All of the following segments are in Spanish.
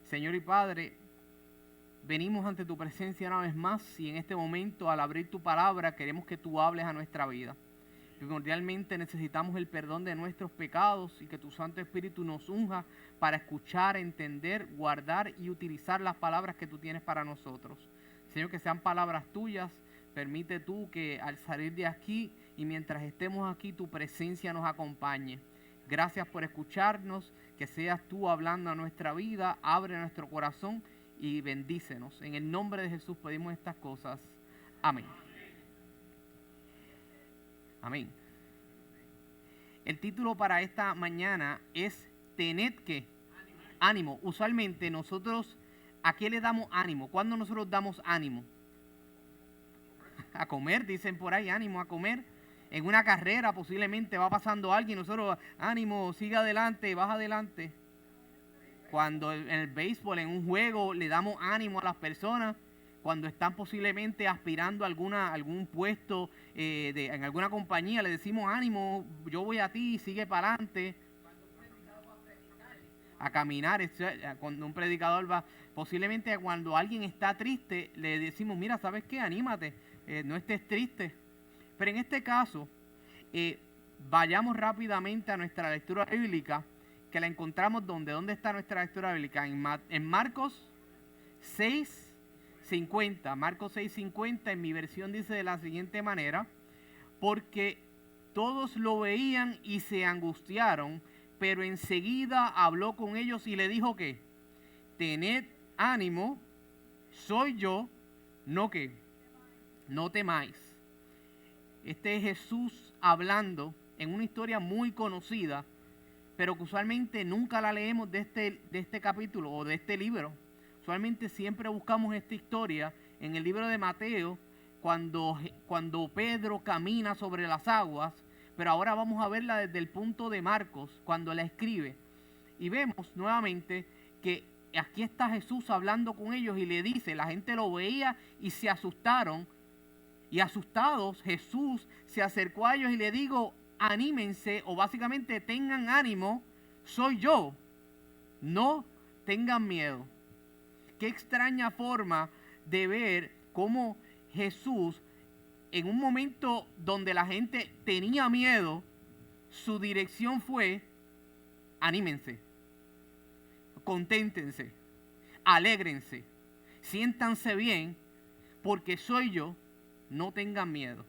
Señor y Padre, venimos ante tu presencia una vez más y en este momento, al abrir tu palabra, queremos que tú hables a nuestra vida. Primordialmente necesitamos el perdón de nuestros pecados y que tu Santo Espíritu nos unja para escuchar, entender, guardar y utilizar las palabras que tú tienes para nosotros. Señor, que sean palabras tuyas. Permite tú que al salir de aquí y mientras estemos aquí, tu presencia nos acompañe. Gracias por escucharnos, que seas tú hablando a nuestra vida, abre nuestro corazón y bendícenos. En el nombre de Jesús pedimos estas cosas. Amén. Amén. El título para esta mañana es Tened que ánimo. Usualmente nosotros, ¿a qué le damos ánimo? ¿Cuándo nosotros damos ánimo? A comer, dicen por ahí, ánimo a comer. En una carrera posiblemente va pasando alguien, nosotros, ánimo, sigue adelante, vas adelante. Cuando en el béisbol, en un juego, le damos ánimo a las personas. Cuando están posiblemente aspirando a algún puesto en alguna compañía, le decimos ánimo, yo voy a ti, sigue para adelante. A caminar, cuando un predicador va, posiblemente cuando alguien está triste, le decimos, mira, ¿sabes qué? Anímate, no estés triste. Pero en este caso, vayamos rápidamente a nuestra lectura bíblica, que la encontramos ¿dónde está nuestra lectura bíblica? En Marcos 6:50. Marcos 6:50 en mi versión dice de la siguiente manera: porque todos lo veían y se angustiaron, pero enseguida habló con ellos y le dijo que tened ánimo, soy yo, no que no temáis. Este es Jesús hablando en una historia muy conocida, pero que usualmente nunca la leemos de este capítulo o de este libro. Usualmente siempre buscamos esta historia en el libro de Mateo, cuando Pedro camina sobre las aguas, pero ahora vamos a verla desde el punto de Marcos, cuando la escribe. Y vemos nuevamente que aquí está Jesús hablando con ellos y le dice, la gente lo veía y se asustaron. Y asustados, Jesús se acercó a ellos y le dijo, anímense, o básicamente tengan ánimo, soy yo, no tengan miedo. Qué extraña forma de ver cómo Jesús, en un momento donde la gente tenía miedo, su dirección fue, anímense, conténtense, alégrense, siéntanse bien, porque soy yo, no tengan miedo.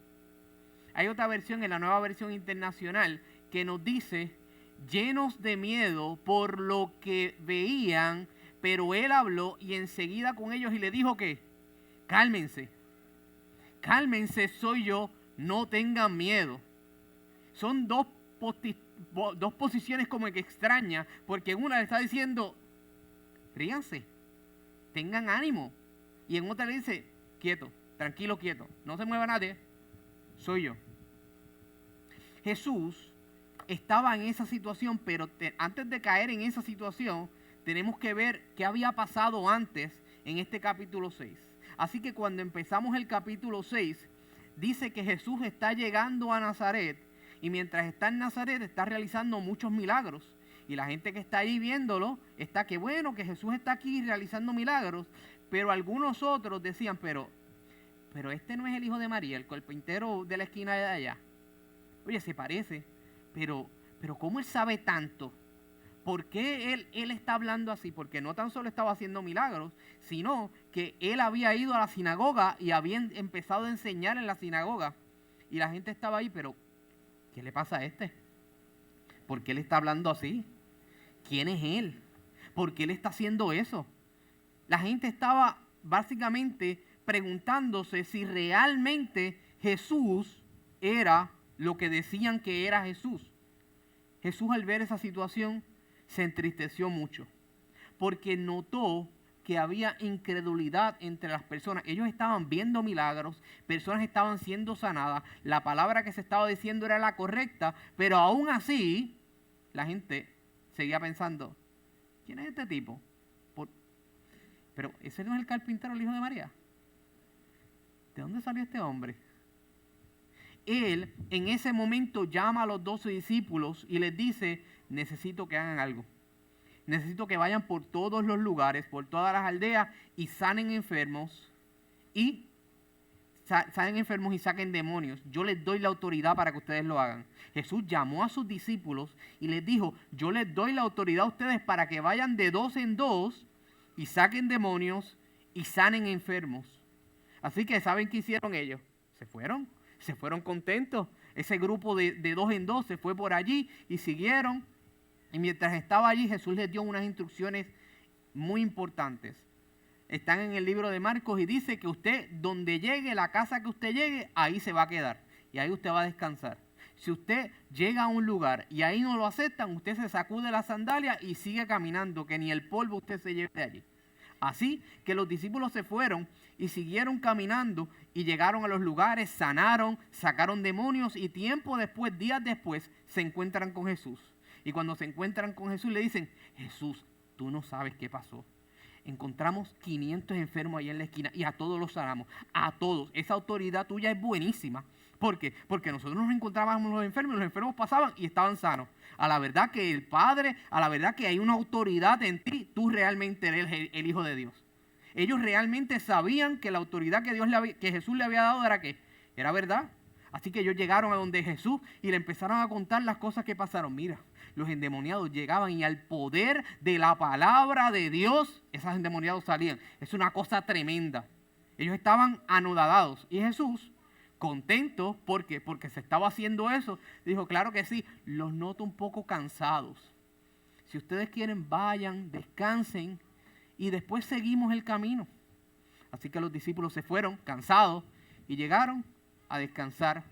Hay otra versión, en la Nueva Versión Internacional, que nos dice, llenos de miedo por lo que veían, pero él habló y enseguida con ellos y le dijo que, cálmense, soy yo, no tengan miedo. Son dos posiciones como que extrañas, porque en una le está diciendo, ríanse, tengan ánimo, y en otra le dice, quieto, tranquilo, quieto, no se mueva nadie, soy yo. Jesús estaba en esa situación, pero antes de caer en esa situación, tenemos que ver qué había pasado antes en este capítulo 6. Así que cuando empezamos el capítulo 6, dice que Jesús está llegando a Nazaret y mientras está en Nazaret está realizando muchos milagros. Y la gente que está ahí viéndolo, está que bueno, que Jesús está aquí realizando milagros, pero algunos otros decían, pero este no es el hijo de María, el carpintero de la esquina de allá. Oye, se parece, pero ¿cómo él sabe tanto? ¿Por qué él está hablando así? Porque no tan solo estaba haciendo milagros, sino que él había ido a la sinagoga y había empezado a enseñar en la sinagoga. Y la gente estaba ahí, pero ¿qué le pasa a este? ¿Por qué él está hablando así? ¿Quién es él? ¿Por qué él está haciendo eso? La gente estaba básicamente preguntándose si realmente Jesús era lo que decían que era Jesús. Jesús, al ver esa situación, se entristeció mucho, porque notó que había incredulidad entre las personas. Ellos estaban viendo milagros, personas estaban siendo sanadas, la palabra que se estaba diciendo era la correcta, pero aún así la gente seguía pensando, ¿quién es este tipo? Pero ese no es el carpintero, el hijo de María. ¿De dónde salió este hombre? Él en ese momento llama a los 12 discípulos y les dice, necesito que hagan algo. necesito que vayan por todos los lugares, por todas las aldeas y sanen enfermos y saquen demonios. Yo les doy la autoridad para que ustedes lo hagan. Jesús llamó a sus discípulos y les dijo, yo les doy la autoridad a ustedes para que vayan de 2 en 2 y saquen demonios y sanen enfermos. Así que, ¿saben qué hicieron ellos? Se fueron contentos. Ese grupo de 2 en 2 se fue por allí y siguieron. Y mientras estaba allí, Jesús les dio unas instrucciones muy importantes. Están en el libro de Marcos y dice que usted, donde llegue, la casa que usted llegue, ahí se va a quedar. Y ahí usted va a descansar. Si usted llega a un lugar y ahí no lo aceptan, usted se sacude la sandalia y sigue caminando, que ni el polvo usted se lleve de allí. Así que los discípulos se fueron y siguieron caminando y llegaron a los lugares, sanaron, sacaron demonios y tiempo después, días después, se encuentran con Jesús. Y cuando se encuentran con Jesús le dicen, Jesús, tú no sabes qué pasó. Encontramos 500 enfermos ahí en la esquina y a todos los sanamos, a todos. Esa autoridad tuya es buenísima. ¿Por qué? Porque nosotros nos encontrábamos los enfermos pasaban y estaban sanos. A la verdad que el Padre, a la verdad que hay una autoridad en ti, tú realmente eres el Hijo de Dios. Ellos realmente sabían que la autoridad que Jesús le había dado era ¿qué? Era verdad. Así que ellos llegaron a donde Jesús y le empezaron a contar las cosas que pasaron. Mira, los endemoniados llegaban y al poder de la palabra de Dios, esos endemoniados salían. Es una cosa tremenda. Ellos estaban anonadados y Jesús, contento, porque se estaba haciendo eso, dijo, claro que sí, los noto un poco cansados. Si ustedes quieren, vayan, descansen y después seguimos el camino. Así que los discípulos se fueron cansados y llegaron a descansar.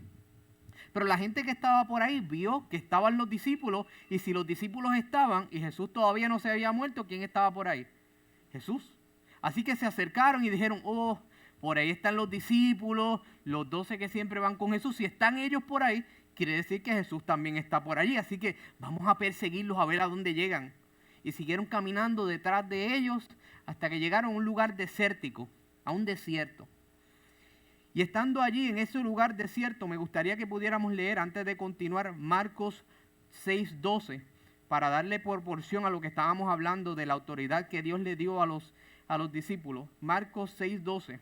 Pero la gente que estaba por ahí vio que estaban los discípulos y si los discípulos estaban y Jesús todavía no se había muerto, ¿quién estaba por ahí? Jesús. Así que se acercaron y dijeron, oh, por ahí están los discípulos, los 12 que siempre van con Jesús. Si están ellos por ahí, quiere decir que Jesús también está por allí. Así que vamos a perseguirlos a ver a dónde llegan. Y siguieron caminando detrás de ellos hasta que llegaron a un lugar desértico, a un desierto. Y estando allí en ese lugar desierto, me gustaría que pudiéramos leer antes de continuar Marcos 6:12 para darle proporción a lo que estábamos hablando de la autoridad que Dios le dio a los discípulos. Marcos 6:12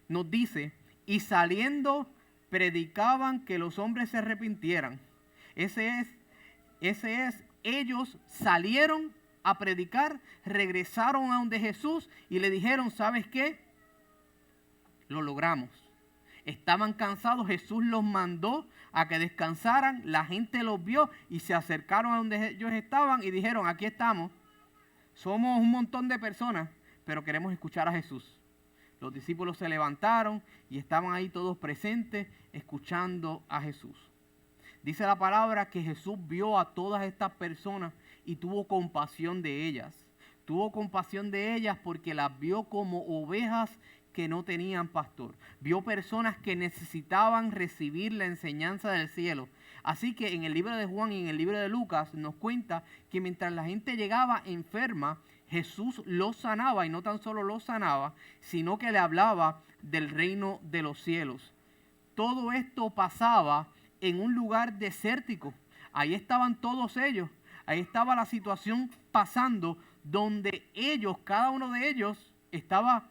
nos dice, y saliendo predicaban que los hombres se arrepintieran. Ese es, ellos salieron a predicar, regresaron a donde Jesús y le dijeron, ¿sabes qué? Lo logramos. Estaban cansados, Jesús los mandó a que descansaran, la gente los vio y se acercaron a donde ellos estaban y dijeron, aquí estamos, somos un montón de personas, pero queremos escuchar a Jesús. Los discípulos se levantaron y estaban ahí todos presentes escuchando a Jesús. Dice la palabra que Jesús vio a todas estas personas y tuvo compasión de ellas. Tuvo compasión de ellas porque las vio como ovejas que no tenían pastor. Vio personas que necesitaban recibir la enseñanza del cielo. Así que en el libro de Juan y en el libro de Lucas nos cuenta que mientras la gente llegaba enferma, Jesús los sanaba y no tan solo los sanaba, sino que le hablaba del reino de los cielos. Todo esto pasaba en un lugar desértico. Ahí estaban todos ellos. Ahí estaba la situación pasando donde ellos, cada uno de ellos, estaba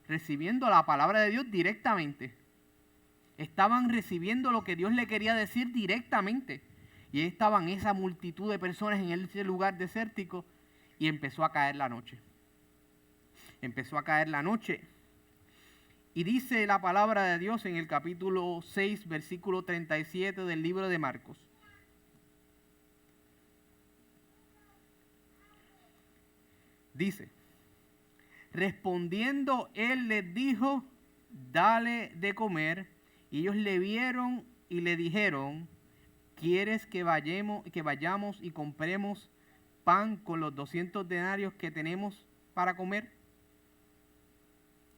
recibiendo la palabra de Dios directamente. Estaban recibiendo lo que Dios le quería decir directamente. Y ahí estaban esa multitud de personas en ese lugar desértico y empezó a caer la noche. Empezó a caer la noche. Y dice la palabra de Dios en el capítulo 6, versículo 37 del libro de Marcos. Dice, respondiendo él les dijo, dale de comer. Y ellos le vieron y le dijeron, ¿quieres que vayamos y compremos pan con los 200 denarios que tenemos para comer?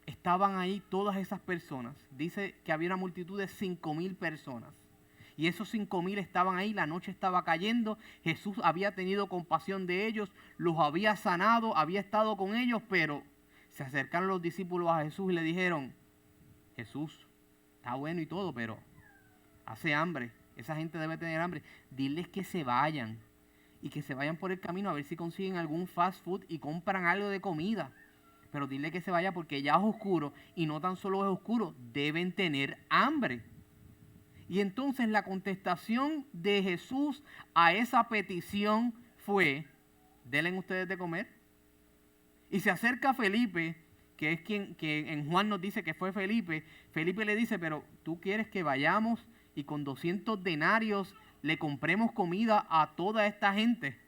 Estaban ahí todas esas personas. Dice que había una multitud de 5,000 personas. Y esos 5,000 estaban ahí, la noche estaba cayendo, Jesús había tenido compasión de ellos, los había sanado, había estado con ellos, pero se acercaron los discípulos a Jesús y le dijeron, Jesús, está bueno y todo, pero hace hambre, esa gente debe tener hambre, diles que se vayan y que se vayan por el camino a ver si consiguen algún fast food y compran algo de comida. Pero dile que se vaya porque ya es oscuro, y no tan solo es oscuro, deben tener hambre. Y entonces la contestación de Jesús a esa petición fue: denle ustedes de comer. Y se acerca Felipe, que es quien que en Juan nos dice que fue Felipe. Felipe le dice: pero tú quieres que vayamos y con 200 denarios le compremos comida a toda esta gente.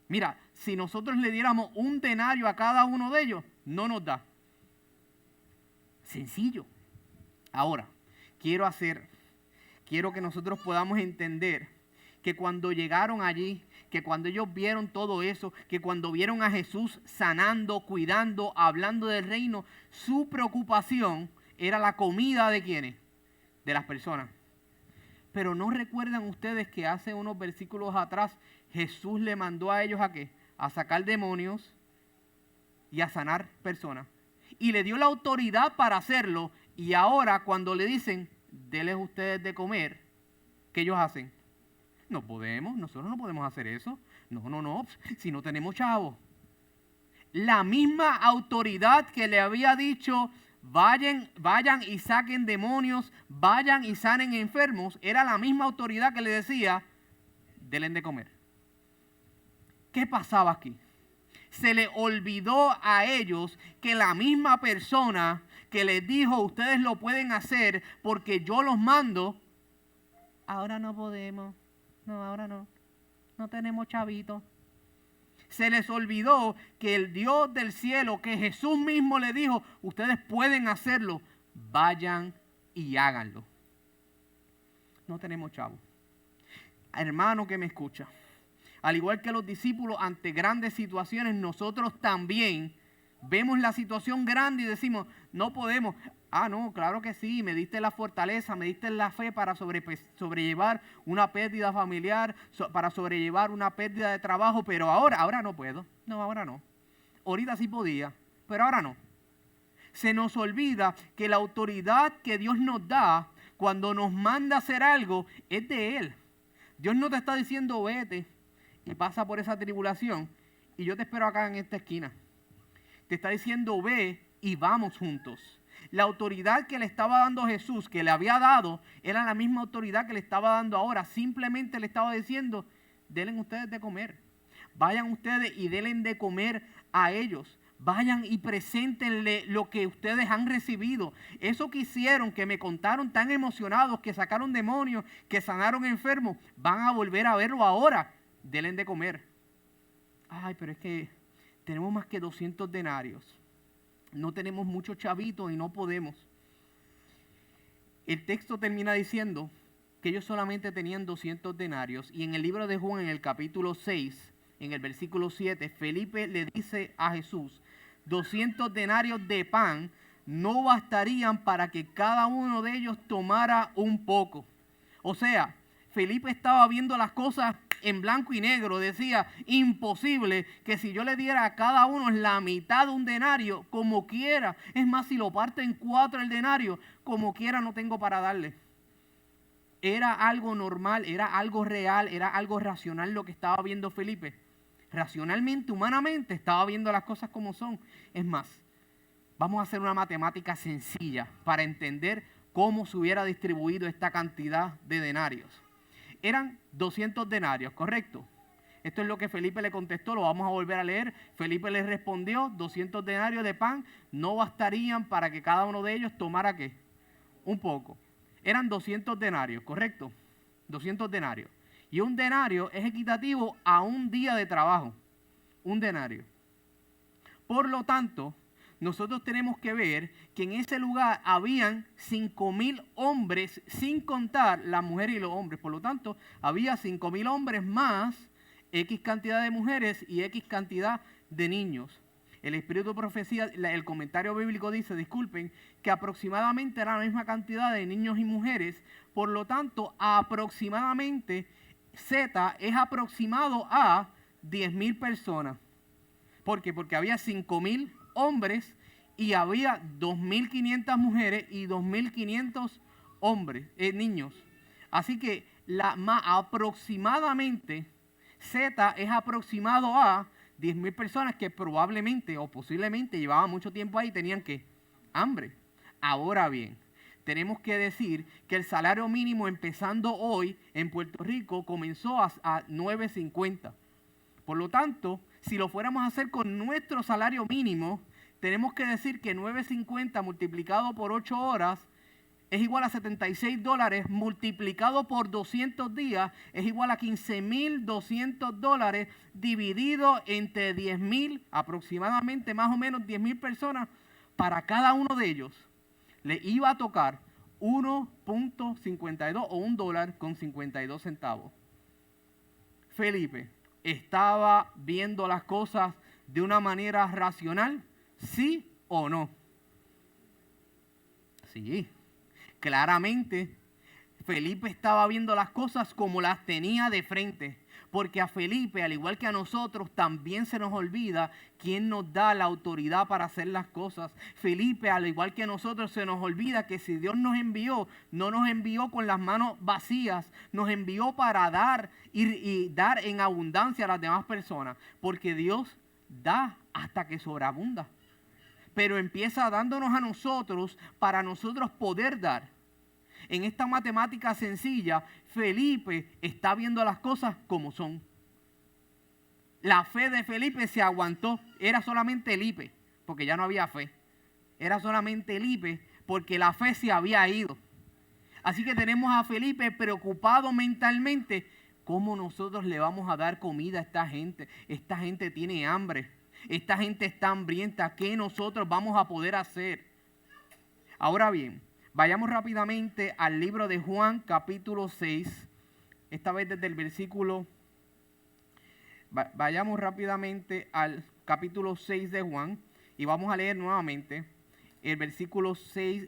Mira, si nosotros le diéramos 1 denario a cada uno de ellos, no nos da. Sencillo. Ahora, quiero que nosotros podamos entender que cuando llegaron allí, que cuando ellos vieron todo eso, que cuando vieron a Jesús sanando, cuidando, hablando del reino, su preocupación era la comida de ¿quiénes? De las personas. Pero ¿no recuerdan ustedes que hace unos versículos atrás Jesús le mandó a ellos a qué? A sacar demonios y a sanar personas. Y le dio la autoridad para hacerlo. Y ahora cuando le dicen: denles ustedes de comer, ¿qué ellos hacen? No podemos, nosotros no podemos hacer eso. No, si no tenemos chavos. La misma autoridad que le había dicho: vayan y saquen demonios, vayan y sanen enfermos, era la misma autoridad que le decía: denles de comer. ¿Qué pasaba aquí? Se le olvidó a ellos que la misma persona que les dijo: ustedes lo pueden hacer porque yo los mando, ahora no podemos, ahora no tenemos chavitos. Se les olvidó que el Dios del cielo, que Jesús mismo le dijo: ustedes pueden hacerlo, vayan y háganlo. No tenemos chavos. Hermano que me escucha, al igual que los discípulos ante grandes situaciones, nosotros también vemos la situación grande y decimos: no podemos. No, claro que sí, me diste la fortaleza, me diste la fe para sobrellevar una pérdida familiar, para sobrellevar una pérdida de trabajo, pero ahora no puedo. No, ahora no. Ahorita sí podía, pero ahora no. Se nos olvida que la autoridad que Dios nos da cuando nos manda a hacer algo es de Él. Dios no te está diciendo: vete y pasa por esa tribulación y yo te espero acá en esta esquina. Te está diciendo: ve y vamos juntos. La autoridad que le estaba dando Jesús, que le había dado, era la misma autoridad que le estaba dando ahora. Simplemente le estaba diciendo: denle ustedes de comer. Vayan ustedes y denle de comer a ellos. Vayan y preséntenle lo que ustedes han recibido. Eso que hicieron, que me contaron tan emocionados, que sacaron demonios, que sanaron enfermos, van a volver a verlo ahora. Denle de comer. Pero es que tenemos más que 200 denarios. No tenemos muchos chavitos y no podemos. El texto termina diciendo que ellos solamente tenían 200 denarios. Y en el libro de Juan, en el capítulo 6, en el versículo 7, Felipe le dice a Jesús: 200 denarios de pan no bastarían para que cada uno de ellos tomara un poco. O sea, Felipe estaba viendo las cosas en blanco y negro. Decía: imposible que si yo le diera a cada uno la mitad de un denario, como quiera, es más, si lo parte en 4 el denario, como quiera no tengo para darle. Era algo normal, era algo real, era algo racional lo que estaba viendo Felipe. Racionalmente, humanamente, estaba viendo las cosas como son. Es más, vamos a hacer una matemática sencilla para entender cómo se hubiera distribuido esta cantidad de denarios. Eran 200 denarios, ¿correcto? Esto es lo que Felipe le contestó, lo vamos a volver a leer. Felipe le respondió: 200 denarios de pan no bastarían para que cada uno de ellos tomara ¿qué? Un poco. Eran 200 denarios, ¿correcto? 200 denarios. Y un denario es equitativo a un día de trabajo. Un denario. Por lo tanto, nosotros tenemos que ver que en ese lugar habían 5,000 hombres, sin contar las mujeres y los hombres. Por lo tanto, había 5,000 hombres más X cantidad de mujeres y X cantidad de niños. El espíritu de profecía, el comentario bíblico dice, disculpen, que aproximadamente era la misma cantidad de niños y mujeres. Por lo tanto, aproximadamente Z es aproximado a 10,000 personas. ¿Por qué? Porque había 5,000 hombres y había 2,500 mujeres y 2,500 hombres, niños. Así que aproximadamente Z es aproximado a 10,000 personas que probablemente o posiblemente llevaban mucho tiempo ahí y tenían que hambre. Ahora bien, tenemos que decir que el salario mínimo empezando hoy en Puerto Rico comenzó a 9.50. Por lo tanto, si lo fuéramos a hacer con nuestro salario mínimo, tenemos que decir que 9.50 multiplicado por 8 horas es igual a $76, multiplicado por 200 días es igual a $15,200, dividido entre 10,000, aproximadamente más o menos 10,000 personas. Para cada uno de ellos le iba a tocar 1.52 o $1.52. Felipe estaba viendo las cosas de una manera racional, ¿sí o no? Sí. Claramente, Felipe estaba viendo las cosas como las tenía de frente, porque a Felipe, al igual que a nosotros, también se nos olvida quién nos da la autoridad para hacer las cosas. Felipe, al igual que a nosotros, se nos olvida que si Dios nos envió, no nos envió con las manos vacías, nos envió para dar y dar en abundancia a las demás personas, porque Dios da hasta que sobreabunda. Pero empieza dándonos a nosotros para nosotros poder dar. En esta matemática sencilla, Felipe está viendo las cosas como son. La fe de Felipe se aguantó. Era solamente Felipe, porque ya no había fe. Era solamente Felipe, porque la fe se había ido. Así que tenemos a Felipe preocupado mentalmente. ¿Cómo nosotros le vamos a dar comida a esta gente? Esta gente tiene hambre. Esta gente está hambrienta. ¿Qué nosotros vamos a poder hacer? Ahora bien, vayamos rápidamente al libro de Juan, capítulo 6. Esta vez desde el versículo... Vayamos rápidamente al capítulo 6 de Juan. Y vamos a leer nuevamente el versículo 6,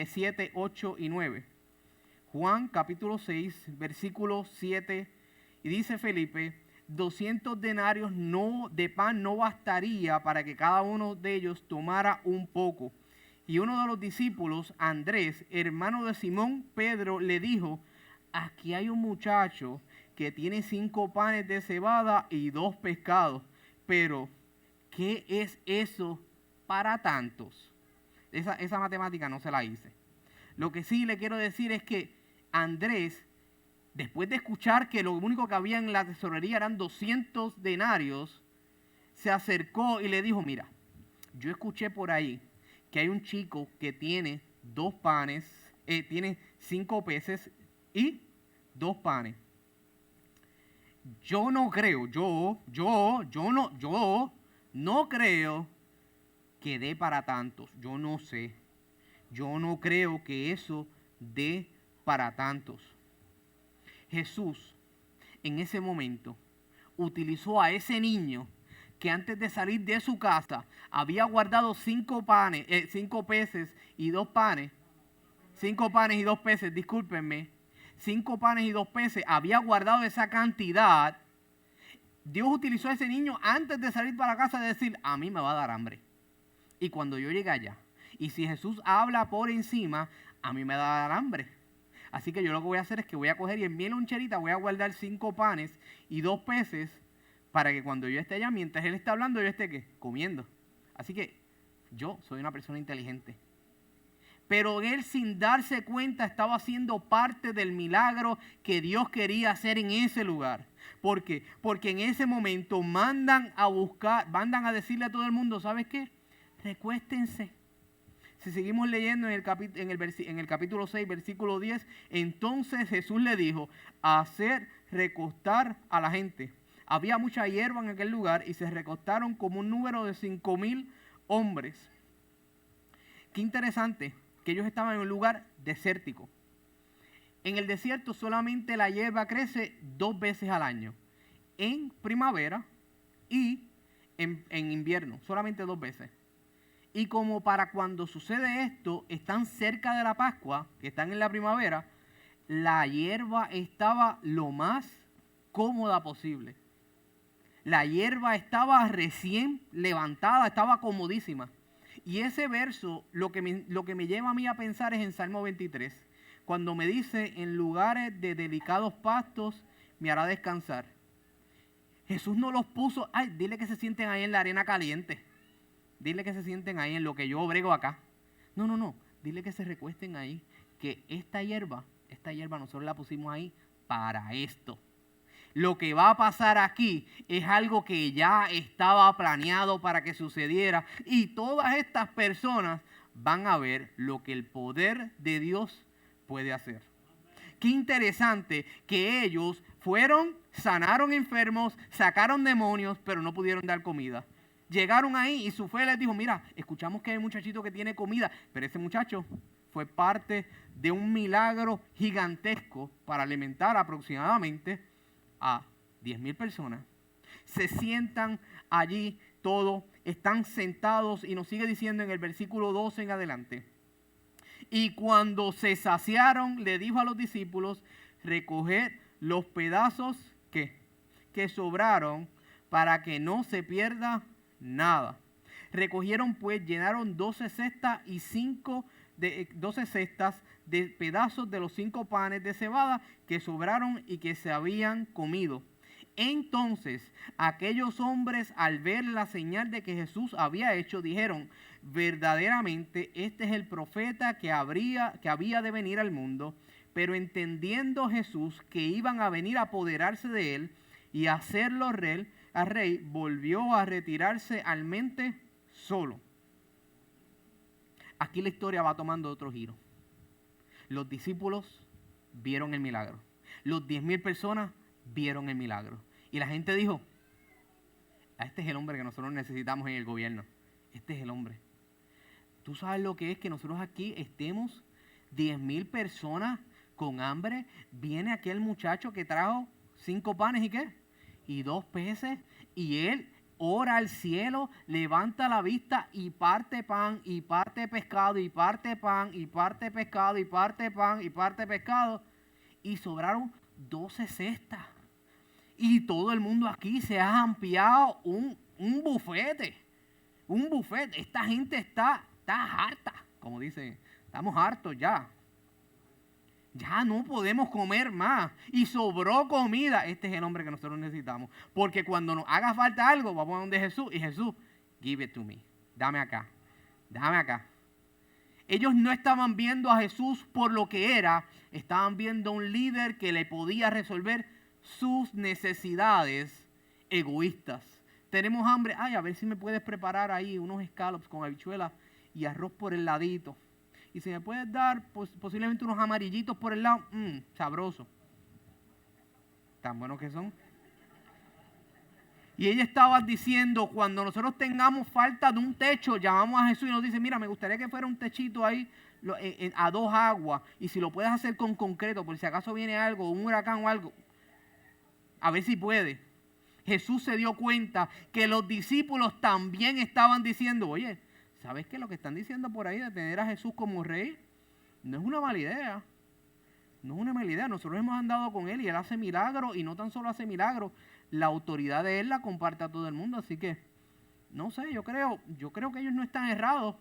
7, 8 y 9. Juan, capítulo 6, versículo 7. Y dice Felipe: 200 denarios de pan no bastaría para que cada uno de ellos tomara un poco. Y uno de los discípulos, Andrés, hermano de Simón Pedro, le dijo: aquí hay un muchacho que tiene 5 panes de cebada y 2 pescados. Pero, ¿qué es eso para tantos? Esa matemática no se la hice. Lo que sí le quiero decir es que Andrés, después de escuchar que lo único que había en la tesorería eran 200 denarios, se acercó y le dijo: mira, yo escuché por ahí que hay un chico que tiene 2 panes, tiene 5 peces y 2 panes. Yo no creo, yo no creo que dé para tantos. Yo no sé. Yo no creo que eso dé para tantos. Jesús, en ese momento, utilizó a ese niño que antes de salir de su casa había guardado 5 peces y 2 panes. 5 panes y 2 peces, discúlpenme. 5 panes y 2 peces, había guardado esa cantidad. Dios utilizó a ese niño antes de salir para casa de decir: a mí me va a dar hambre. Y cuando yo llegue allá, y si Jesús habla por encima, a mí me va a dar hambre. Así que yo lo que voy a hacer es que voy a coger y en mi loncherita voy a guardar 5 panes y 2 peces para que cuando yo esté allá, mientras Él está hablando, yo esté ¿qué? Comiendo. Así que yo soy una persona inteligente. Pero él, sin darse cuenta, estaba haciendo parte del milagro que Dios quería hacer en ese lugar. ¿Por qué? Porque en ese momento mandan a decirle a todo el mundo: ¿sabes qué? Recuéstense. Si seguimos leyendo en el capítulo 6, versículo 10, entonces Jesús le dijo: hacer recostar a la gente. Había mucha hierba en aquel lugar y se recostaron como un número de 5,000 hombres. Qué interesante que ellos estaban en un lugar desértico. En el desierto solamente la hierba crece 2 veces al año. En primavera y en invierno, solamente 2 veces. Y como para cuando sucede esto, están cerca de la Pascua, que están en la primavera, la hierba estaba lo más cómoda posible. La hierba estaba recién levantada, estaba comodísima. Y ese verso, lo que me lleva a mí a pensar es en Salmo 23, cuando me dice: en lugares de delicados pastos me hará descansar. Jesús no los puso, ay, dile que se sienten ahí en la arena caliente. Dile que se sienten ahí en lo que yo brego acá. No. Dile que se recuesten ahí. Que esta hierba nosotros la pusimos ahí para esto. Lo que va a pasar aquí es algo que ya estaba planeado para que sucediera. Y todas estas personas van a ver lo que el poder de Dios puede hacer. Qué interesante que ellos fueron, sanaron enfermos, sacaron demonios, pero no pudieron dar comida. Llegaron ahí y su fe les dijo, mira, escuchamos que hay un muchachito que tiene comida, pero ese muchacho fue parte de un milagro gigantesco para alimentar aproximadamente a 10,000 personas. Se sientan allí todos, están sentados y nos sigue diciendo en el versículo 12 en adelante. Y cuando se saciaron, le dijo a los discípulos, recoged los pedazos que sobraron para que no se pierda nada. Recogieron pues, llenaron 12 cestas y 12 cestas de pedazos de los 5 panes de cebada que sobraron y que se habían comido. Entonces aquellos hombres, al ver la señal de que Jesús había hecho, dijeron, verdaderamente este es el profeta que había de venir al mundo. Pero entendiendo Jesús que iban a venir a apoderarse de él y a hacerlo rey, volvió a retirarse al monte solo. Aquí la historia va tomando otro giro. Los discípulos vieron el milagro. Los 10,000 personas vieron el milagro. Y la gente dijo, este es el hombre que nosotros necesitamos en el gobierno. Este es el hombre. ¿Tú sabes lo que es que nosotros aquí estemos 10,000 personas con hambre? Viene aquel muchacho que trajo 5 panes y ¿qué? Y 2 peces. Y él ora al cielo, levanta la vista y parte pan y parte pescado y parte pan y parte pescado y parte pan y parte pescado. Y sobraron 12 cestas. Y todo el mundo aquí se ha ampliado un bufete. Un bufete. Esta gente está harta. Como dicen, estamos hartos ya. Ya no podemos comer más. Y sobró comida. Este es el hombre que nosotros necesitamos. Porque cuando nos haga falta algo, vamos a donde Jesús. Y Jesús, give it to me. Dame acá. Dame acá. Ellos no estaban viendo a Jesús por lo que era. Estaban viendo a un líder que le podía resolver sus necesidades egoístas. Tenemos hambre. Ay, a ver si me puedes preparar ahí unos scallops con habichuelas y arroz por el ladito. Y si me puedes dar posiblemente unos amarillitos por el lado. Sabroso. Tan buenos que son. Y ella estaba diciendo, cuando nosotros tengamos falta de un techo, llamamos a Jesús y nos dice, mira, me gustaría que fuera un techito ahí a 2 aguas. Y si lo puedes hacer con concreto, por si acaso viene algo, un huracán o algo. A ver si puede. Jesús se dio cuenta que los discípulos también estaban diciendo, oye, ¿sabes qué? Lo que están diciendo por ahí de tener a Jesús como rey no es una mala idea. No es una mala idea. Nosotros hemos andado con él y él hace milagros, y no tan solo hace milagros, la autoridad de él la comparte a todo el mundo. Así que, no sé, yo creo que ellos no están errados.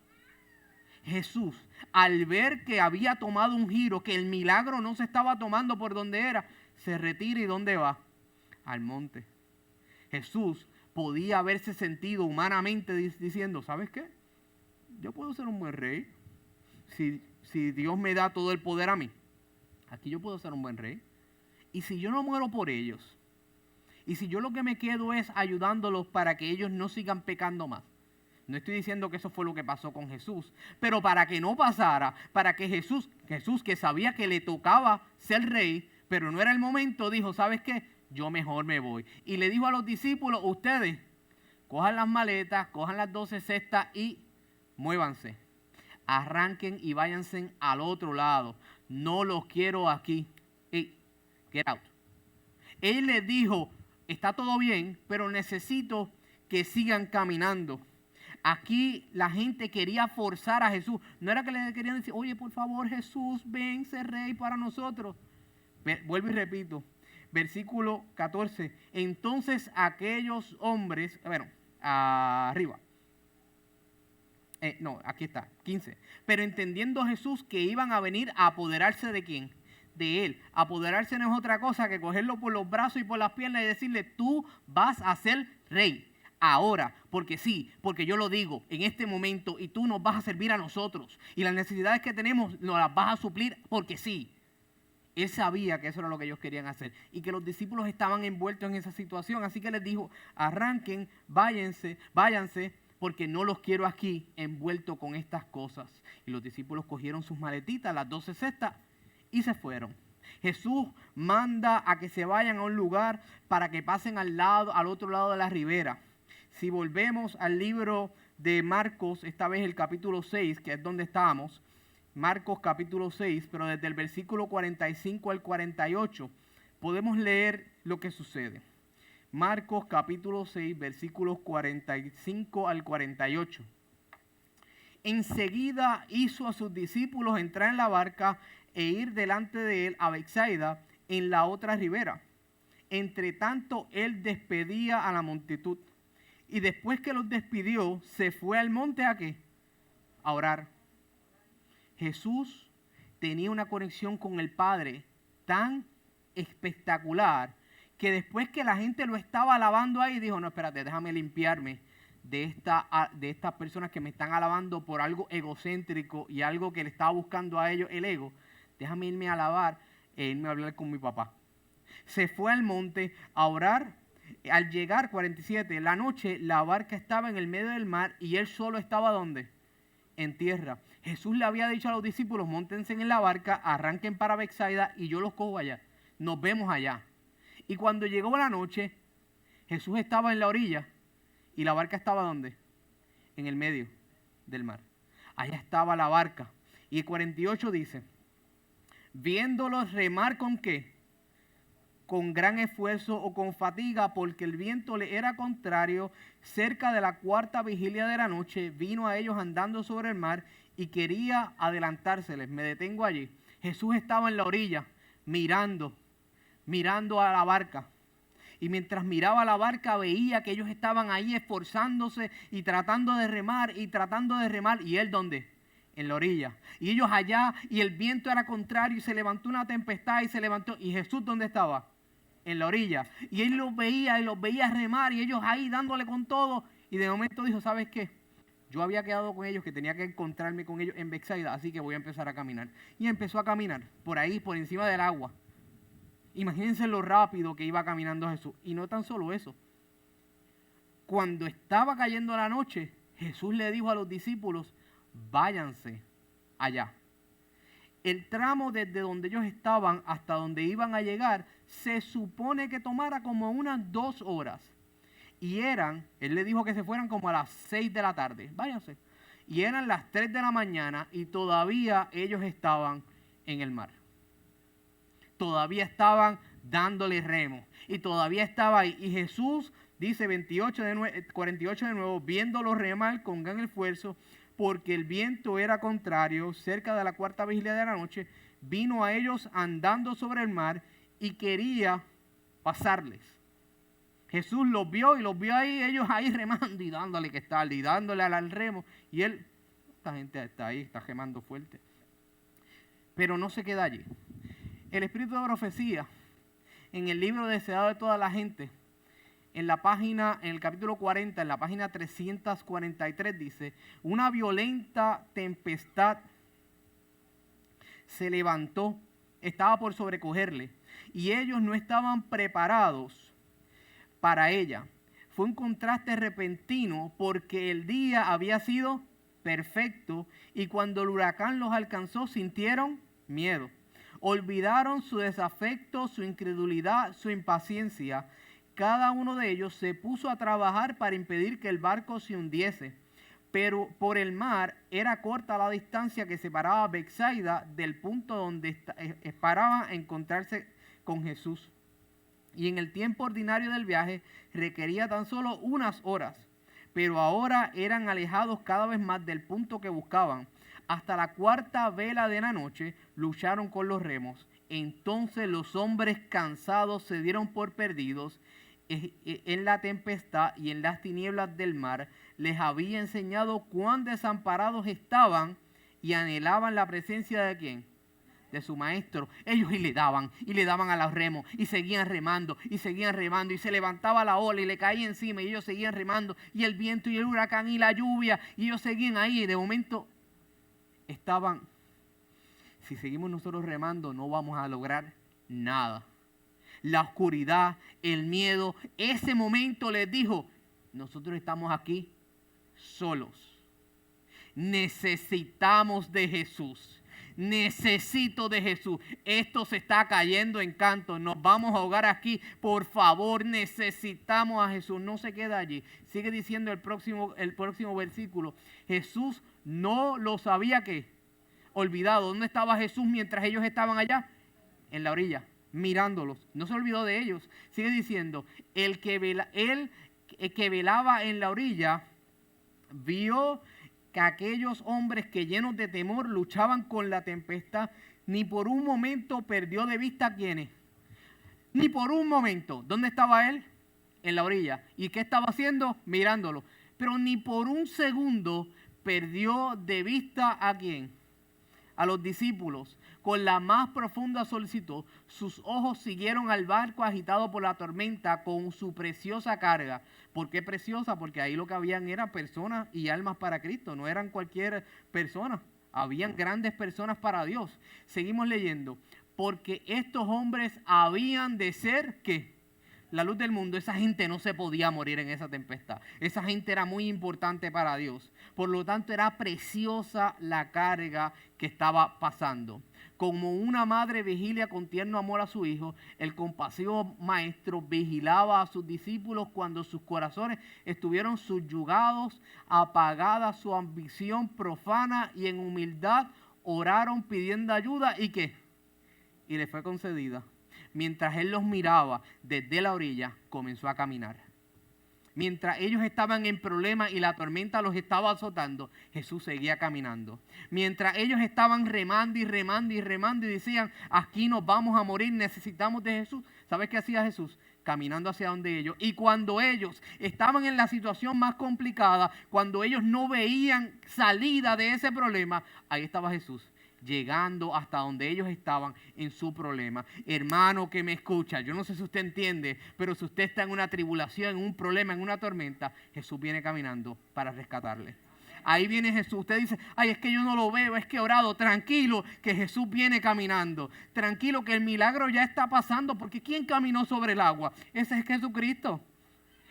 Jesús, al ver que había tomado un giro, que el milagro no se estaba tomando por donde era, se retira. ¿Y dónde va? Al monte. Jesús podía haberse sentido humanamente diciendo, ¿sabes qué? Yo puedo ser un buen rey. Si Dios me da todo el poder a mí, aquí yo puedo ser un buen rey. Y si yo no muero por ellos, y si yo lo que me quedo es ayudándolos para que ellos no sigan pecando más. No estoy diciendo que eso fue lo que pasó con Jesús, pero para que no pasara, para que Jesús que sabía que le tocaba ser rey, pero no era el momento, dijo, ¿sabes qué? Yo mejor me voy. Y le dijo a los discípulos, ustedes cojan las maletas, cojan las 12 cestas y muévanse. Arranquen y váyanse al otro lado. No los quiero aquí. Hey, get out. Él les dijo, está todo bien, pero necesito que sigan caminando. Aquí la gente quería forzar a Jesús. No era que le querían decir, oye, por favor, Jesús, ven, sé rey para nosotros. Vuelvo y repito. Versículo 14. Entonces aquellos hombres, arriba. Aquí está, 15. Pero entendiendo Jesús que iban a venir a apoderarse de ¿quién? de él. Apoderarse no es otra cosa que cogerlo por los brazos y por las piernas y decirle, tú vas a ser rey. Ahora, porque sí, porque yo lo digo en este momento y tú nos vas a servir a nosotros. Y las necesidades que tenemos nos las vas a suplir porque sí. Él sabía que eso era lo que ellos querían hacer y que los discípulos estaban envueltos en esa situación. Así que les dijo, arranquen, váyanse, porque no los quiero aquí envueltos con estas cosas. Y los discípulos cogieron sus maletitas, las 12 cestas, y se fueron. Jesús manda a que se vayan a un lugar para que pasen al otro lado de la ribera. Si volvemos al libro de Marcos, esta vez el capítulo 6, que es donde estábamos, Marcos capítulo 6, pero desde el versículo 45 al 48, podemos leer lo que sucede. Marcos capítulo 6, versículos 45 al 48. Enseguida hizo a sus discípulos entrar en la barca e ir delante de él a Betsaida en la otra ribera. Entre tanto, él despedía a la multitud. Y después que los despidió, se fue al monte ¿a qué? A orar. Jesús tenía una conexión con el Padre tan espectacular que después que la gente lo estaba alabando ahí, dijo, no, espérate, déjame limpiarme de estas personas que me están alabando por algo egocéntrico y algo que le estaba buscando a ellos el ego. Déjame irme a alabar e irme a hablar con mi papá. Se fue al monte a orar. Al llegar, 47, la noche, la barca estaba en el medio del mar y él solo estaba ¿dónde? En tierra. Jesús le había dicho a los discípulos, móntense en la barca, arranquen para Betsaida y yo los cojo allá. Nos vemos allá. Y cuando llegó la noche, Jesús estaba en la orilla y la barca estaba ¿dónde? En el medio del mar. Allá estaba la barca. Y el 48 dice, viéndolos remar ¿con qué? Con gran esfuerzo o con fatiga, porque el viento le era contrario, cerca de la cuarta vigilia de la noche, vino a ellos andando sobre el mar y quería adelantárseles. Me detengo allí. Jesús estaba en la orilla, mirando a la barca. Y mientras miraba a la barca, veía que ellos estaban ahí esforzándose y tratando de remar. ¿Y él dónde? En la orilla. Y ellos allá, y el viento era contrario, y se levantó una tempestad, ¿Y Jesús dónde estaba? En la orilla. Y él los veía remar, y ellos ahí dándole con todo. Y de momento dijo, ¿sabes qué? Yo había quedado con ellos, que tenía que encontrarme con ellos en Betsaida, así que voy a empezar a caminar. Y empezó a caminar, por ahí, por encima del agua. Imagínense lo rápido que iba caminando Jesús. Y no tan solo eso. Cuando estaba cayendo la noche, Jesús le dijo a los discípulos, váyanse allá. El tramo desde donde ellos estaban hasta donde iban a llegar, se supone que tomara como unas 2 horas. Y él le dijo que se fueran como a las 6 de la tarde. Váyanse. Y eran las 3 de la mañana y todavía ellos estaban en el mar. Todavía estaban dándole remo. Y todavía estaba ahí. Y Jesús, dice 48 de nuevo, viéndolo remar con gran esfuerzo, porque el viento era contrario, cerca de la cuarta vigilia de la noche, vino a ellos andando sobre el mar y quería pasarles. Jesús los vio ahí, ellos ahí remando y dándole que está, y dándole al remo. Y él, esta gente está ahí, está remando fuerte. Pero no se queda allí. El espíritu de profecía, en el libro Deseado de toda la gente, en el capítulo 40, en la página 343 dice, una violenta tempestad se levantó, estaba por sobrecogerle, y ellos no estaban preparados para ella. Fue un contraste repentino porque el día había sido perfecto y cuando el huracán los alcanzó sintieron miedo. Olvidaron su desafecto, su incredulidad, su impaciencia. Cada uno de ellos se puso a trabajar para impedir que el barco se hundiese. Pero por el mar era corta la distancia que separaba a Betsaida del punto donde esperaban encontrarse con Jesús. Y en el tiempo ordinario del viaje requería tan solo unas horas. Pero ahora eran alejados cada vez más del punto que buscaban. Hasta la cuarta vela de la noche lucharon con los remos. Entonces los hombres cansados se dieron por perdidos en la tempestad y en las tinieblas del mar. Les había enseñado cuán desamparados estaban y anhelaban la presencia de ¿quién? de su maestro, ellos y le daban a los remos, y seguían remando, y se levantaba la ola y le caía encima, y ellos seguían remando, y el viento y el huracán y la lluvia, y ellos seguían ahí, y de momento estaban, si seguimos nosotros remando, no vamos a lograr nada. La oscuridad, el miedo, ese momento les dijo, nosotros estamos aquí solos. Necesitamos de Jesús. Necesito de Jesús. Esto se está cayendo en canto. Nos vamos a ahogar aquí. Por favor, necesitamos a Jesús. No se queda allí. Sigue diciendo el próximo versículo. Jesús no los había olvidado. ¿Dónde estaba Jesús mientras ellos estaban allá? En la orilla, mirándolos. No se olvidó de ellos. Sigue diciendo, el que velaba en la orilla vio que aquellos hombres que llenos de temor luchaban con la tempestad, ni por un momento perdió de vista a quienes. Ni por un momento. ¿Dónde estaba él? En la orilla. ¿Y qué estaba haciendo? Mirándolo. Pero ni por un segundo perdió de vista a quién. A los discípulos. Con la más profunda solicitud, sus ojos siguieron al barco agitado por la tormenta con su preciosa carga. ¿Por qué preciosa? Porque ahí lo que habían eran personas y almas para Cristo, no eran cualquier persona. Habían grandes personas para Dios. Seguimos leyendo. Porque estos hombres habían de ser, ¿qué? La luz del mundo. Esa gente no se podía morir en esa tempestad. Esa gente era muy importante para Dios. Por lo tanto, era preciosa la carga que estaba pasando. Como una madre vigilia con tierno amor a su hijo, el compasivo maestro vigilaba a sus discípulos cuando sus corazones estuvieron subyugados, apagada su ambición profana, y en humildad oraron pidiendo ayuda. ¿Y qué? Y le fue concedida. Mientras él los miraba desde la orilla, comenzó a caminar. Mientras ellos estaban en problemas y la tormenta los estaba azotando, Jesús seguía caminando. Mientras ellos estaban remando y decían, aquí nos vamos a morir, necesitamos de Jesús. ¿Sabes qué hacía Jesús? Caminando hacia donde ellos. Y cuando ellos estaban en la situación más complicada, cuando ellos no veían salida de ese problema, ahí estaba Jesús, llegando hasta donde ellos estaban en su problema. Hermano que me escucha, yo no sé si usted entiende, pero si usted está en una tribulación, en un problema, en una tormenta, Jesús viene caminando para rescatarle. Ahí viene Jesús. Usted dice, ay, es que yo no lo veo, es que he orado. Tranquilo, que Jesús viene caminando. Tranquilo, que el milagro ya está pasando, porque ¿quién caminó sobre el agua? Ese es Jesucristo.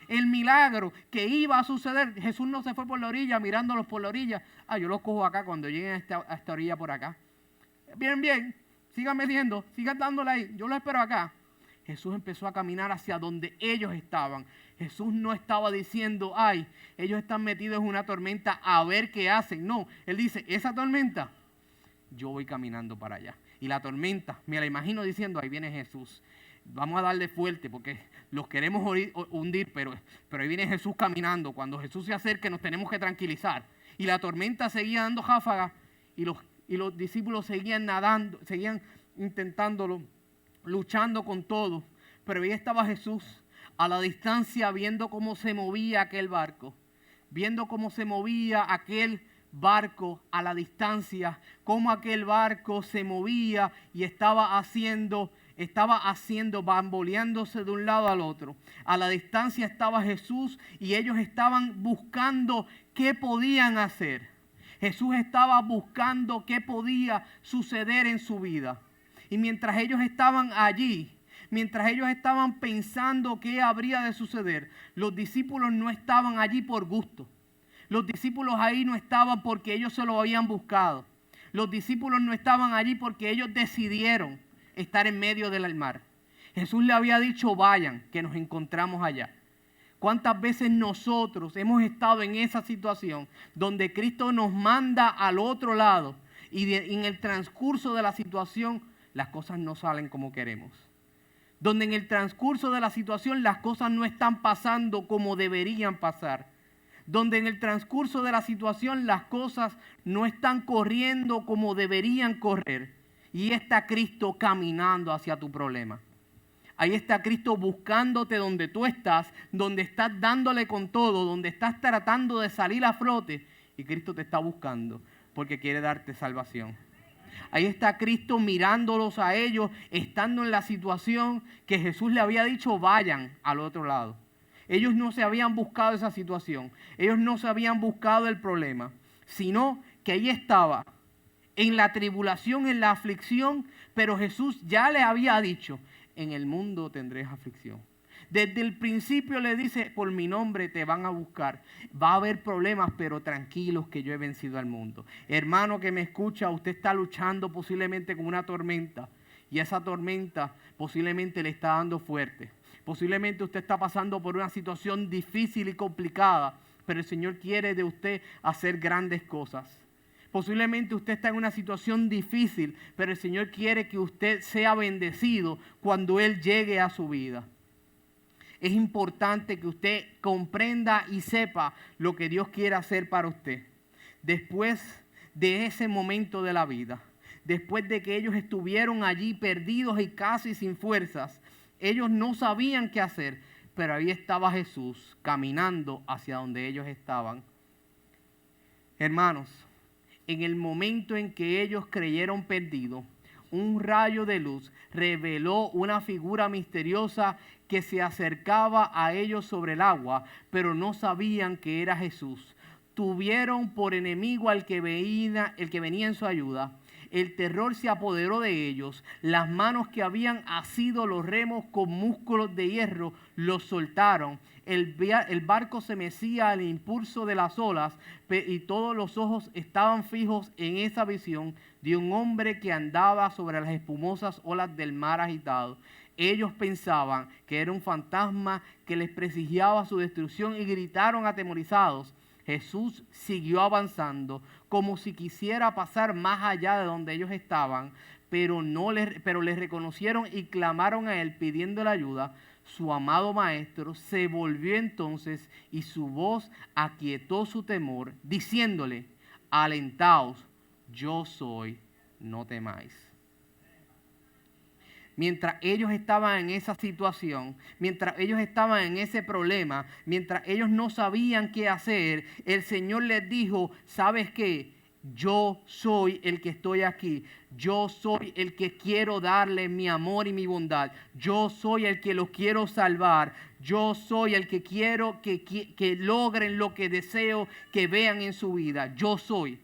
El milagro que iba a suceder, Jesús no se fue por la orilla mirándolos por la orilla. Yo los cojo acá cuando lleguen a esta orilla por acá. Bien, sigan metiendo, sigan dándole ahí, yo lo espero acá. Jesús empezó a caminar hacia donde ellos estaban. Jesús no estaba diciendo, ay, ellos están metidos en una tormenta, a ver qué hacen. No, Él dice, esa tormenta, yo voy caminando para allá. Y la tormenta, me la imagino diciendo, ahí viene Jesús. Vamos a darle fuerte porque los queremos hundir, pero ahí viene Jesús caminando. Cuando Jesús se acerque nos tenemos que tranquilizar. Y la tormenta seguía dando ráfagas y los discípulos seguían nadando, seguían intentándolo, luchando con todo. Pero ahí estaba Jesús a la distancia viendo cómo se movía aquel barco. Viendo cómo se movía aquel barco a la distancia. Cómo aquel barco se movía y estaba haciendo, bamboleándose de un lado al otro. A la distancia estaba Jesús y ellos estaban buscando qué podían hacer. Jesús estaba buscando qué podía suceder en su vida. Y mientras ellos estaban allí, mientras ellos estaban pensando qué habría de suceder, los discípulos no estaban allí por gusto. Los discípulos ahí no estaban porque ellos se lo habían buscado. Los discípulos no estaban allí porque ellos decidieron estar en medio del mar. Jesús le había dicho, vayan, que nos encontramos allá. ¿Cuántas veces nosotros hemos estado en esa situación donde Cristo nos manda al otro lado y en el transcurso de la situación las cosas no salen como queremos? Donde en el transcurso de la situación las cosas no están pasando como deberían pasar. Donde en el transcurso de la situación las cosas no están corriendo como deberían correr. Y está Cristo caminando hacia tu problema. Ahí está Cristo buscándote donde tú estás, donde estás dándole con todo, donde estás tratando de salir a flote. Y Cristo te está buscando porque quiere darte salvación. Ahí está Cristo mirándolos a ellos, estando en la situación que Jesús le había dicho, vayan al otro lado. Ellos no se habían buscado esa situación, ellos no se habían buscado el problema, sino que ahí estaba, en la tribulación, en la aflicción, pero Jesús ya le había dicho, en el mundo tendréis aflicción. Desde el principio le dice, por mi nombre te van a buscar. Va a haber problemas, pero tranquilos que yo he vencido al mundo. Hermano que me escucha, usted está luchando posiblemente con una tormenta. Y esa tormenta posiblemente le está dando fuerte. Posiblemente usted está pasando por una situación difícil y complicada, pero el Señor quiere de usted hacer grandes cosas. Posiblemente usted está en una situación difícil, pero el Señor quiere que usted sea bendecido cuando Él llegue a su vida. Es importante que usted comprenda y sepa lo que Dios quiere hacer para usted. Después de ese momento de la vida, después de que ellos estuvieron allí perdidos y casi sin fuerzas, ellos no sabían qué hacer, pero ahí estaba Jesús caminando hacia donde ellos estaban. Hermanos, en el momento en que ellos creyeron perdidos, un rayo de luz reveló una figura misteriosa que se acercaba a ellos sobre el agua, pero no sabían que era Jesús. Tuvieron por enemigo al que venía en su ayuda. El terror se apoderó de ellos. Las manos que habían asido los remos con músculos de hierro los soltaron. El barco se mecía al impulso de las olas y todos los ojos estaban fijos en esa visión de un hombre que andaba sobre las espumosas olas del mar agitado. Ellos pensaban que era un fantasma que les prestigiaba su destrucción y gritaron atemorizados. Jesús siguió avanzando como si quisiera pasar más allá de donde ellos estaban, pero les reconocieron y clamaron a él pidiéndole ayuda. Su amado maestro se volvió entonces y su voz aquietó su temor, diciéndole, alentaos, yo soy, no temáis. Mientras ellos estaban en esa situación, mientras ellos estaban en ese problema, mientras ellos no sabían qué hacer, el Señor les dijo, ¿sabes qué? Yo soy el que estoy aquí. Yo soy el que quiero darle mi amor y mi bondad. Yo soy el que los quiero salvar. Yo soy el que quiero que logren lo que deseo que vean en su vida. Yo soy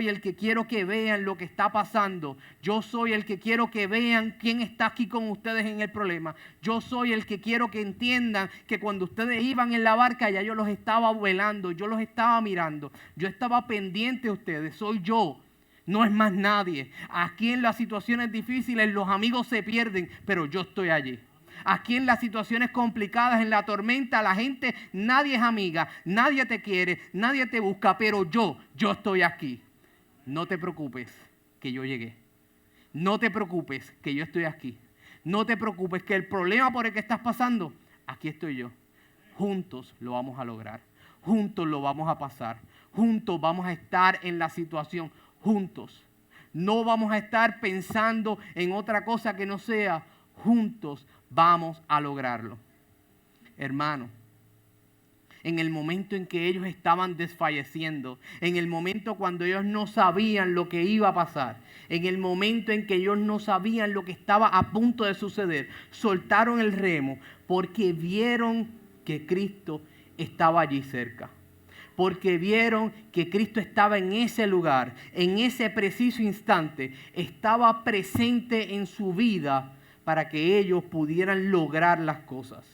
el que quiero que vean lo que está pasando. Yo soy el que quiero que vean quién está aquí con ustedes en el problema. Yo soy el que quiero que entiendan que cuando ustedes iban en la barca ya yo los estaba velando, yo los estaba mirando, yo estaba pendiente de ustedes. Soy yo, no es más nadie. Aquí en las situaciones difíciles los amigos se pierden, pero yo estoy allí. Aquí en las situaciones complicadas, en la tormenta, la gente, nadie es amiga, nadie te quiere, nadie te busca, pero yo estoy aquí. No te preocupes que yo llegué. No te preocupes que yo estoy aquí. No te preocupes que el problema por el que estás pasando, aquí estoy yo. Juntos lo vamos a lograr. Juntos lo vamos a pasar. Juntos vamos a estar en la situación. Juntos. No vamos a estar pensando en otra cosa que no sea juntos. Vamos a lograrlo. Hermano, en el momento en que ellos estaban desfalleciendo, en el momento cuando ellos no sabían lo que iba a pasar, en el momento en que ellos no sabían lo que estaba a punto de suceder, soltaron el remo porque vieron que Cristo estaba allí cerca. Porque vieron que Cristo estaba en ese lugar, en ese preciso instante, estaba presente en su vida para que ellos pudieran lograr las cosas.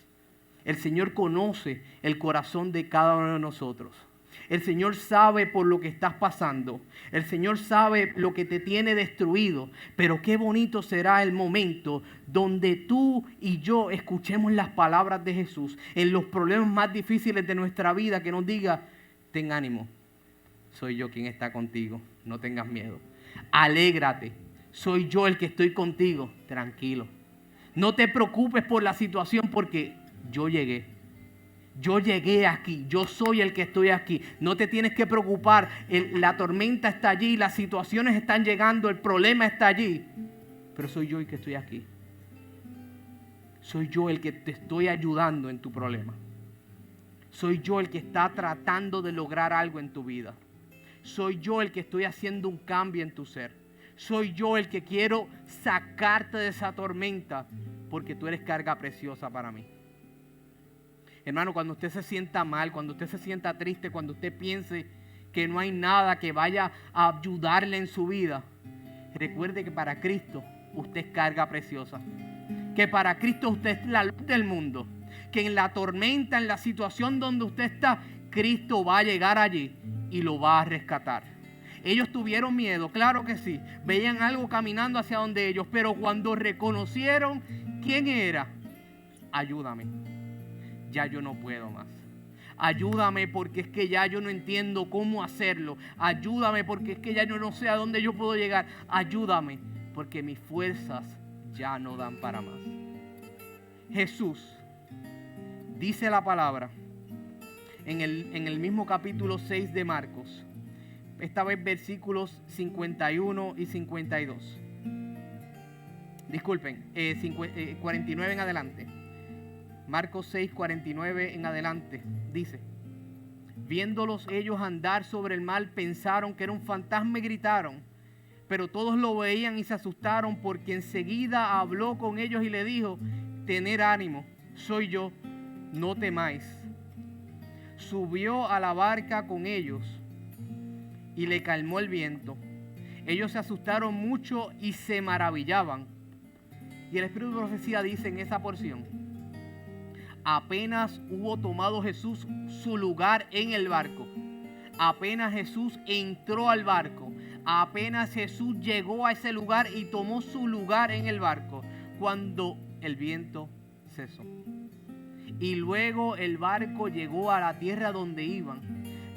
El Señor conoce el corazón de cada uno de nosotros. El Señor sabe por lo que estás pasando. El Señor sabe lo que te tiene destruido. Pero qué bonito será el momento donde tú y yo escuchemos las palabras de Jesús en los problemas más difíciles de nuestra vida, que nos diga, ten ánimo, soy yo quien está contigo, no tengas miedo. Alégrate, soy yo el que estoy contigo, tranquilo. No te preocupes por la situación porque yo llegué. Yo llegué aquí, yo soy el que estoy aquí. No te tienes que preocupar, la tormenta está allí, las situaciones están llegando, el problema está allí. Pero soy yo el que estoy aquí. Soy yo el que te estoy ayudando en tu problema. Soy yo el que está tratando de lograr algo en tu vida. Soy yo el que estoy haciendo un cambio en tu ser. soy yo el que quiero sacarte de esa tormenta, porque tú eres carga preciosa para mí. Hermano, cuando usted se sienta mal, cuando usted se sienta triste, cuando usted piense que no hay nada que vaya a ayudarle en su vida, recuerde que para Cristo usted es carga preciosa. Que para Cristo usted es la luz del mundo. Que en la tormenta, en la situación donde usted está, Cristo va a llegar allí y lo va a rescatar. Ellos tuvieron miedo, claro que sí. Veían algo caminando hacia donde ellos, pero cuando reconocieron quién era, ayúdame, ya yo no puedo más. Ayúdame porque es que ya yo no entiendo cómo hacerlo. Ayúdame porque es que ya yo no sé a dónde yo puedo llegar. Ayúdame porque mis fuerzas ya no dan para más. Jesús, dice la palabra en el mismo capítulo 6 de Marcos, esta vez versículos 51 y 52. Disculpen, 49 en adelante. Marcos 6, 49 en adelante, dice: viéndolos ellos andar sobre el mar, pensaron que era un fantasma y gritaron. Pero todos lo veían y se asustaron, porque enseguida habló con ellos y le dijo: tened ánimo, soy yo, no temáis. Subió a la barca con ellos y le calmó el viento. Ellos se asustaron mucho y se maravillaban. Y el Espíritu de profecía dice en esa porción: apenas hubo tomado Jesús su lugar en el barco, apenas Jesús entró al barco, apenas Jesús llegó a ese lugar y tomó su lugar en el barco, cuando el viento cesó. Y luego el barco llegó a la tierra donde iban.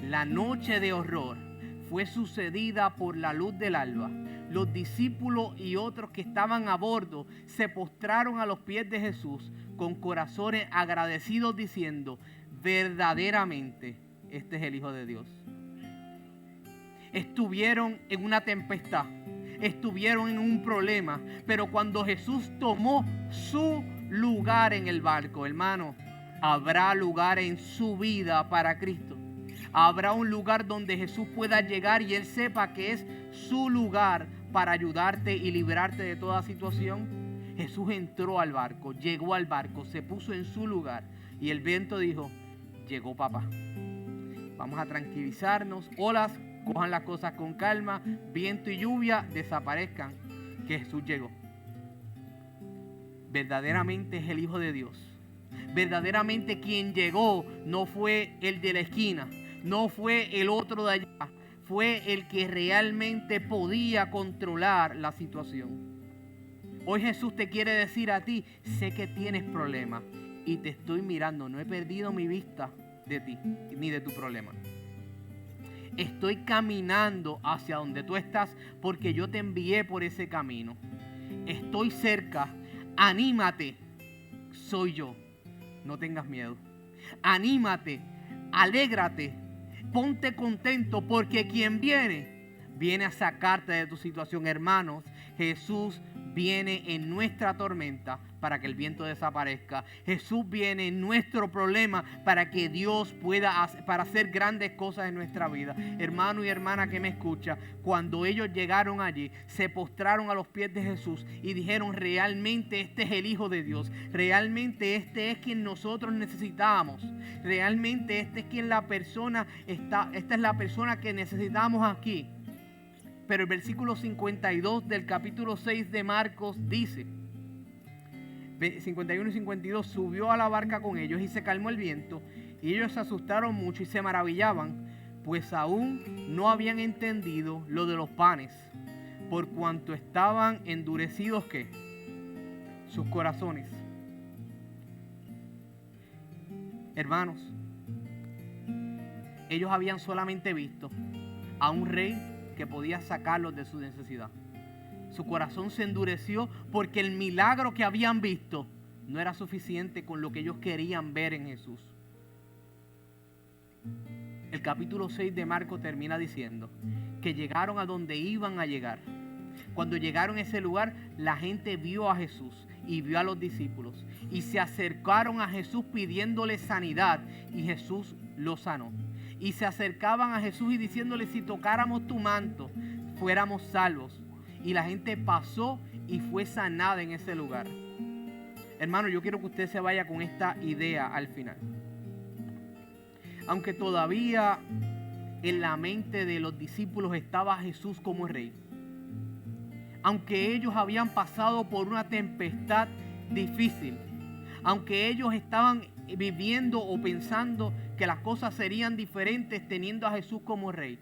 La noche de horror fue sucedida por la luz del alba. Los discípulos y otros que estaban a bordo se postraron a los pies de Jesús con corazones agradecidos, diciendo: verdaderamente este es el Hijo de Dios. Estuvieron en una tempestad, estuvieron en un problema, pero cuando Jesús tomó su lugar en el barco, hermano, habrá lugar en su vida para Cristo. Habrá un lugar donde Jesús pueda llegar y Él sepa que es su lugar para ayudarte y librarte de toda situación. Jesús entró al barco, llegó al barco, se puso en su lugar y el viento dijo: llegó papá. Vamos a tranquilizarnos, olas, cojan las cosas con calma, viento y lluvia desaparezcan, que Jesús llegó. Verdaderamente es el Hijo de Dios. Verdaderamente quien llegó no fue el de la esquina, no fue el otro de allá, fue el que realmente podía controlar la situación. Hoy Jesús te quiere decir a ti: sé que tienes problemas y te estoy mirando, no he perdido mi vista de ti ni de tu problema. Estoy caminando hacia donde tú estás porque yo te envié por ese camino. Estoy cerca, anímate, soy yo, no tengas miedo. Anímate, alégrate, ponte contento porque quien viene a sacarte de tu situación. Hermanos, Jesús viene en nuestra tormenta para que el viento desaparezca. Jesús viene en nuestro problema para que Dios pueda para hacer grandes cosas en nuestra vida. Hermano y hermana que me escucha, cuando ellos llegaron allí, se postraron a los pies de Jesús y dijeron: realmente este es el Hijo de Dios. Realmente este es quien nosotros necesitamos. Realmente esta es la persona que necesitamos aquí. Pero el versículo 52 del capítulo 6 de Marcos dice, 51 y 52, subió a la barca con ellos y se calmó el viento, y ellos se asustaron mucho y se maravillaban, pues aún no habían entendido lo de los panes, por cuanto estaban endurecidos ¿qué? Sus corazones. Hermanos, ellos habían solamente visto a un rey que podía sacarlos de su necesidad. Su corazón se endureció porque el milagro que habían visto no era suficiente con lo que ellos querían ver en Jesús. El capítulo 6 de Marcos termina diciendo que llegaron a donde iban a llegar. Cuando llegaron a ese lugar, la gente vio a Jesús y vio a los discípulos y se acercaron a Jesús pidiéndole sanidad, y Jesús los sanó. Y se acercaban a Jesús y diciéndole: si tocáramos tu manto, fuéramos salvos. y la gente pasó y fue sanada en ese lugar. Hermano, yo quiero que usted se vaya con esta idea al final. Aunque todavía en la mente de los discípulos estaba Jesús como rey, aunque ellos habían pasado por una tempestad difícil, aunque ellos estaban viviendo o pensando que las cosas serían diferentes teniendo a Jesús como rey,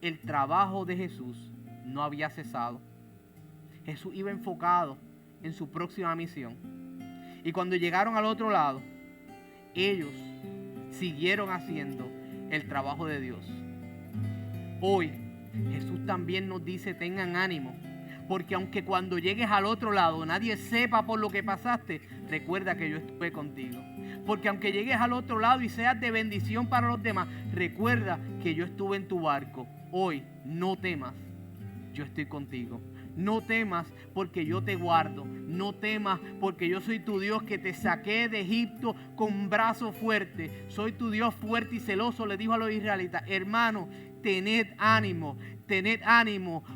el trabajo de Jesús no había cesado. Jesús iba enfocado en su próxima misión. Y cuando llegaron al otro lado, ellos siguieron haciendo el trabajo de Dios. Hoy Jesús también nos dice: tengan ánimo, porque aunque cuando llegues al otro lado nadie sepa por lo que pasaste, recuerda que yo estuve contigo. Porque aunque llegues al otro lado y seas de bendición para los demás, recuerda que yo estuve en tu barco. Hoy no temas, yo estoy contigo. No temas porque yo te guardo. No temas porque yo soy tu Dios que te saqué de Egipto con brazo fuerte. Soy tu Dios fuerte y celoso, le dijo a los israelitas. Hermano, tened ánimo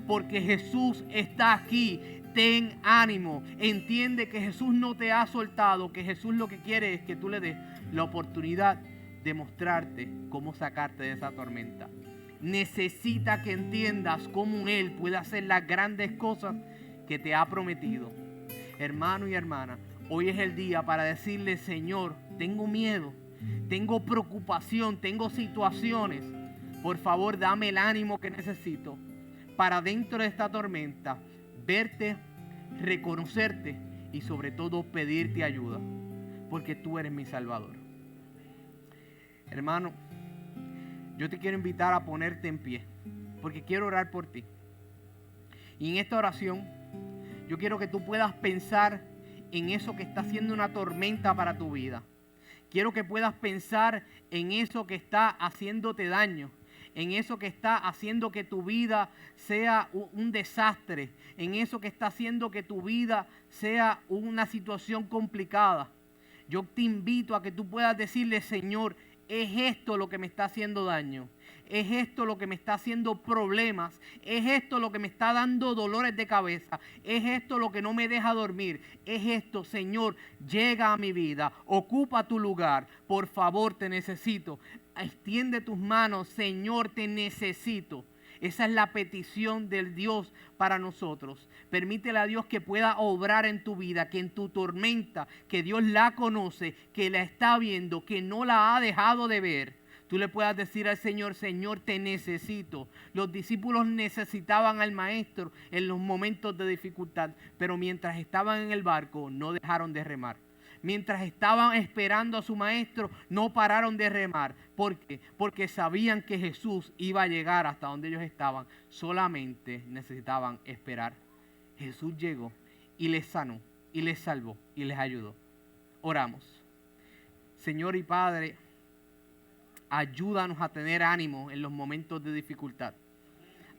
porque Jesús está aquí. Ten ánimo. Entiende que Jesús no te ha soltado, que Jesús lo que quiere es que tú le des la oportunidad de mostrarte cómo sacarte de esa tormenta. Necesita que entiendas cómo Él puede hacer las grandes cosas que te ha prometido. Hermano y hermana, hoy es el día para decirle: Señor, tengo miedo, tengo preocupación, tengo situaciones. Por favor, dame el ánimo que necesito para dentro de esta tormenta verte, reconocerte y sobre todo pedirte ayuda, porque tú eres mi Salvador. Hermano, yo te quiero invitar a ponerte en pie, porque quiero orar por ti. Y en esta oración, yo quiero que tú puedas pensar en eso que está siendo una tormenta para tu vida. Quiero que puedas pensar en eso que está haciéndote daño, en eso que está haciendo que tu vida sea un desastre, en eso que está haciendo que tu vida sea una situación complicada. Yo te invito a que tú puedas decirle: Señor, es esto lo que me está haciendo daño, es esto lo que me está haciendo problemas, es esto lo que me está dando dolores de cabeza, es esto lo que no me deja dormir, es esto. Señor, llega a mi vida, ocupa tu lugar, por favor, te necesito. Extiende tus manos: Señor, te necesito. Esa es la petición del Dios para nosotros. Permítele a Dios que pueda obrar en tu vida, que en tu tormenta, que Dios la conoce, que la está viendo, que no la ha dejado de ver, tú le puedas decir al Señor: Señor, te necesito. Los discípulos necesitaban al Maestro en los momentos de dificultad, pero mientras estaban en el barco no dejaron de remar. Mientras estaban esperando a su Maestro, no pararon de remar. ¿Por qué? Porque sabían que Jesús iba a llegar hasta donde ellos estaban. Solamente necesitaban esperar. Jesús llegó y les sanó, y les salvó, y les ayudó. Oramos. Señor y Padre, ayúdanos a tener ánimo en los momentos de dificultad.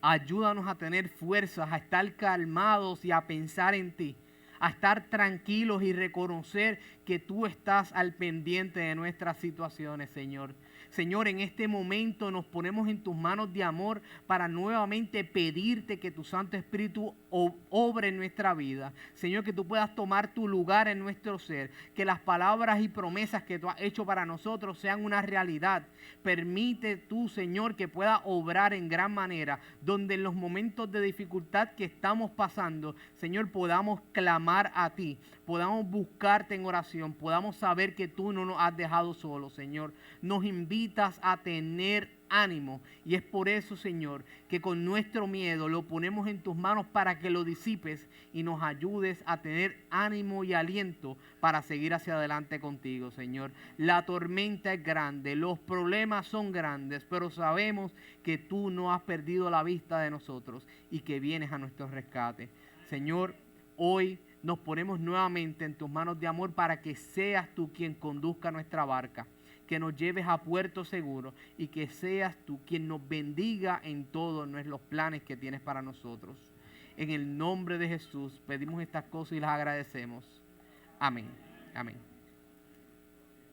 Ayúdanos a tener fuerzas, a estar calmados y a pensar en ti, a estar tranquilos y reconocer que tú estás al pendiente de nuestras situaciones, Señor. Señor, en este momento nos ponemos en tus manos de amor para nuevamente pedirte que tu Santo Espíritu obre en nuestra vida. Señor, que tú puedas tomar tu lugar en nuestro ser, que las palabras y promesas que tú has hecho para nosotros sean una realidad. Permite tú, Señor, que pueda obrar en gran manera, donde en los momentos de dificultad que estamos pasando, Señor, podamos clamar a ti, podamos buscarte en oración, podamos saber que tú no nos has dejado solos, Señor. Nos invitas a tener ánimo y es por eso, Señor, que con nuestro miedo lo ponemos en tus manos para que lo disipes y nos ayudes a tener ánimo y aliento para seguir hacia adelante contigo, Señor. La tormenta es grande, los problemas son grandes, pero sabemos que tú no has perdido la vista de nosotros y que vienes a nuestro rescate. Señor, hoy nos ponemos nuevamente en tus manos de amor para que seas tú quien conduzca nuestra barca, que nos lleves a puerto seguro y que seas tú quien nos bendiga en todos los planes que tienes para nosotros. En el nombre de Jesús pedimos estas cosas y las agradecemos. Amén. Amén.